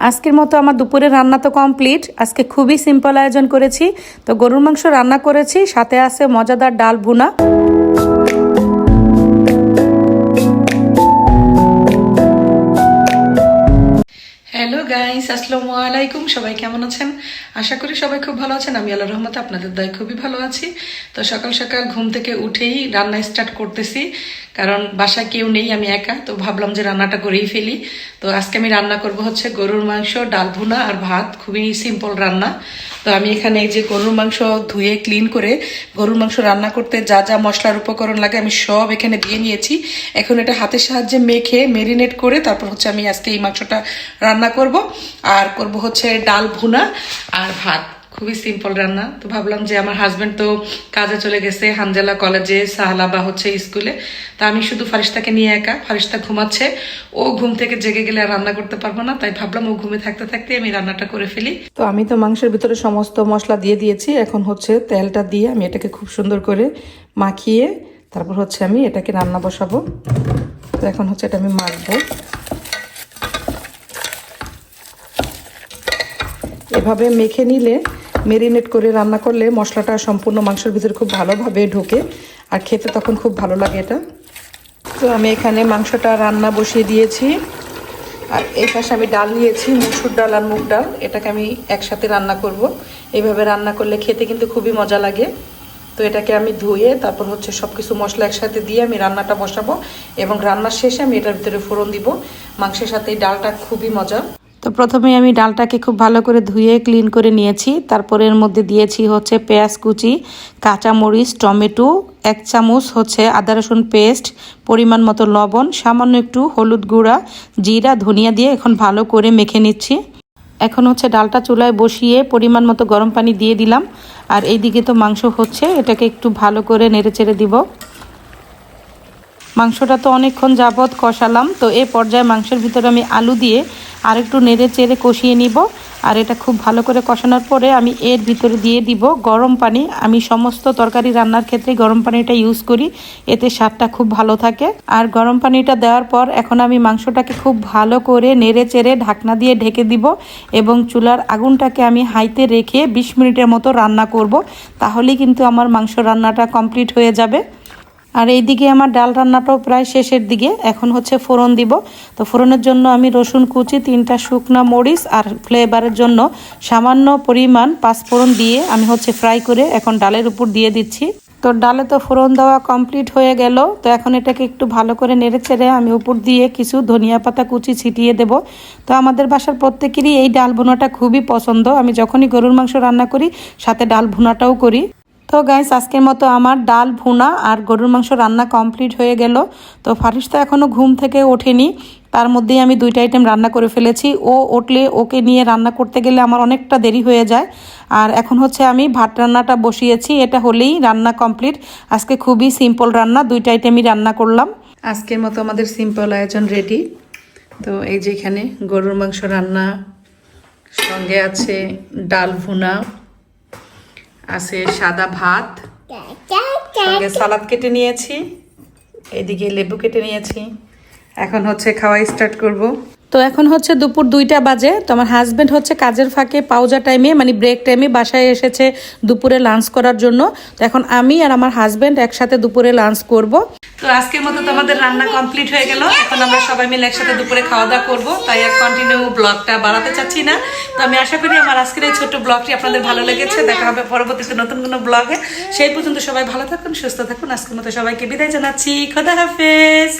আজকের মতো আমার দুপুরের রান্না তো কমপ্লিট। আজকে খুবই সিম্পল আয়োজন করেছি। তো গরুর মাংস রান্না করেছি, সাথে আছে মজাদার ডাল ভুনা। হ্যালো গাইস, আসসালামু আলাইকুম। সবাই কেমন আছেন? আশা করি সবাই খুব ভালো আছেন। আমি আল্লাহর রহমতে আপনাদের দয়ায় খুবই ভালো আছি। তো সকাল সকাল ঘুম থেকে উঠেই রান্না স্টার্ট করতেছি, কারণ বাসায় কেউ নেই, আমি একা। তো ভাবলাম যে রান্নাটা করেই ফেলি। তো আজকে আমি রান্না করব হচ্ছে গরুর মাংস, ডাল ভুনা আর ভাত। খুবই সিম্পল রান্না। তো আমি এখানে এই যে গরুর মাংস ধুয়ে ক্লিন করে গরুর মাংস রান্না করতে যা যা মশলার উপকরণ লাগে আমি সব এখানে দিয়ে নিয়েছি। এখন এটা হাতের সাহায্যে মেখে মেরিনেট করে তারপর হচ্ছে আমি আজকে এই মাংসটা রান্না করব। আর করব হচ্ছে ডাল ভুনা আর ভাত। খুবই সিম্পল রান্না। তো ভাবলাম যে আমার হাজব্যান্ড তো কাজে চলে গেছে, হানজালা কলেজে, সাহালা বা হচ্ছে স্কুলে। তা আমি শুধু ফারিস্তাকে নিয়ে একা। ফারিস্তা ঘুমাচ্ছে, ও ঘুম থেকে জেগে গেলে আর রান্না করতে পারবো না, তাই ভাবলাম ও ঘুমে থাকতে থাকতে আমি রান্নাটা করে ফেলি। তো আমি তো মাংসের ভিতরে সমস্ত মশলা দিয়ে দিয়েছি। এখন হচ্ছে তেলটা দিয়ে আমি এটাকে খুব সুন্দর করে মাখিয়ে তারপর হচ্ছে আমি এটাকে রান্না বসাবো। তো এখন হচ্ছে এটা আমি মাখবো। এভাবে মেখে নিলে, মেরিনেট করে রান্না করলে মশলাটা সম্পূর্ণ মাংসের ভিতরে খুব ভালোভাবে ঢোকে আর খেতে তখন খুব ভালো লাগে এটা। তো আমি এখানে মাংসটা রান্না বসিয়ে দিয়েছি। আর এই পাশে আমি ডাল নিয়েছি, মসুর ডাল আর মুগ ডাল। এটাকে আমি একসাথে রান্না করব। এইভাবে রান্না করলে খেতে কিন্তু খুবই মজা লাগে। তো এটাকে আমি ধুয়ে তারপর হচ্ছে সব কিছু মশলা একসাথে দিয়ে আমি রান্নাটা বসাবো এবং রান্নার শেষে আমি এটার ভিতরে ফোড়ন দিব। মাংসের সাথে এই ডালটা খুবই মজা। তো প্রথমে আমি ডালটাকে খুব ভালো করে ধুয়ে ক্লিন করে নিয়েছি। তারপরে এর মধ্যে দিয়েছি হচ্ছে পেঁয়াজ কুচি, কাঁচামরিচ, টমেটো, 1 চামচ হচ্ছে আদা রসুন পেস্ট, পরিমাণ মতো লবণ, সামান্য একটু হলুদ গুঁড়া, জিরা, ধনিয়া দিয়ে এখন ভালো করে মেখে নিচ্ছি। এখন হচ্ছে ডালটা চুলায় বসিয়ে পরিমাণ মতো গরম পানি দিয়ে দিলাম। আর এইদিকে তো মাংস হচ্ছে, এটাকে একটু ভালো করে নেড়ে চেড়ে দিব। মাংসটা তো অনেকক্ষণ যাবৎ কষালাম। তো এই পর্যায়ে মাংসের ভিতরে আমি আলু দিয়ে আর একটু নেড়ে চেড়ে কষিয়ে নিব। আর এটা খুব ভালো করে কষানোর পরে আমি এর ভিতরে দিয়ে দিব গরম পানি। আমি সমস্ত তরকারি রান্নার ক্ষেত্রে গরম পানিটা ইউজ করি, এতে স্বাদটা খুব ভালো থাকে। আর গরম পানিটা দেওয়ার পর এখন আমি মাংসটাকে খুব ভালো করে নেড়ে চেড়ে ঢাকনা দিয়ে ঢেকে দিব এবং চুলার আগুনটাকে আমি হাইতে রেখে 20 মিনিটের মতো রান্না করব। তাহলেই কিন্তু আমার মাংস রান্নাটা কমপ্লিট হয়ে যাবে। আর এইদিকে আমার ডাল রান্নাটাও প্রায় শেষের দিকে। এখন হচ্ছে ফোড়ন দিব। তো ফোড়নের জন্য আমি রসুন কুচি, 3টা শুকনা মরিচ আর ফ্লেভারের জন্য সামান্য পরিমাণ পাঁচফোড়ন দিয়ে আমি হচ্ছে ফ্রাই করে এখন ডালের উপর দিয়ে দিচ্ছি। তো ডালে তো ফোড়ন দেওয়া কমপ্লিট হয়ে গেল। তো এখন এটাকে একটু ভালো করে নেড়ে চেড়ে আমি উপর দিয়ে কিছু ধনিয়া পাতা কুচি ছিটিয়ে দেব। তো আমাদের বাসার প্রত্যেকেরই এই ডাল ভুনাটা খুবই পছন্দ। আমি যখনই গরুর মাংস রান্না করি সাথে ডাল ভুনাটাও করি। তো গাইস, আজকের মতো আমার ডাল ভুনা আর গরুর মাংস রান্না কমপ্লিট হয়ে গেল। তো ফারিস্তা এখনও ঘুম থেকে ওঠেনি, তার মধ্যেই আমি 2টা আইটেম রান্না করে ফেলেছি। ও উঠলে ওকে নিয়ে রান্না করতে গেলে আমার অনেকটা দেরি হয়ে যায়। আর এখন হচ্ছে আমি ভাত রান্নাটা বসিয়েছি, এটা হলেই রান্না কমপ্লিট। আজকে খুবই সিম্পল রান্না, 2টা আইটেমই রান্না করলাম। আজকের মতো আমাদের সিম্পল আয়োজন রেডি। তো এই যে এখানে গরুর মাংস রান্না, সঙ্গে আছে ডাল ভুনা, আছে সাদা ভাত, সঙ্গে সালাদ কেটে নিয়েছি, এদিকে লেবু কেটে নিয়েছি। এখন হচ্ছে খাওয়া স্টার্ট করব। তো এখন হচ্ছে দুপুর 2টা বাজে। তো আমার হাজব্যান্ড হচ্ছে কাজের ফাঁকে পাউজা টাইমে মানে ব্রেক টাইমে বাসায় এসেছে দুপুরে লাঞ্চ করার জন্য। তো এখন আমি আর আমার হাজব্যান্ড একসাথে দুপুরে লাঞ্চ করব। তো আজকের মতো তো আমাদের রান্না কমপ্লিট হয়ে গেল। এখন আমরা সবাই মিলে একসাথে দুপুরে খাওয়া দাওয়া করবো, তাই আর কন্টিনিউ ব্লগটা বাড়াতে চাচ্ছি না। তো আমি আশা করি আমার আজকের এই ছোট্ট ব্লগটি আপনাদের ভালো লেগেছে। দেখা হবে পরবর্তীতে নতুন কোনো ব্লগে। সেই পর্যন্ত সবাই ভালো থাকুন, সুস্থ থাকুন। আজকের মতো সবাইকে বিদায় জানাচ্ছি। খোদা হাফেজ।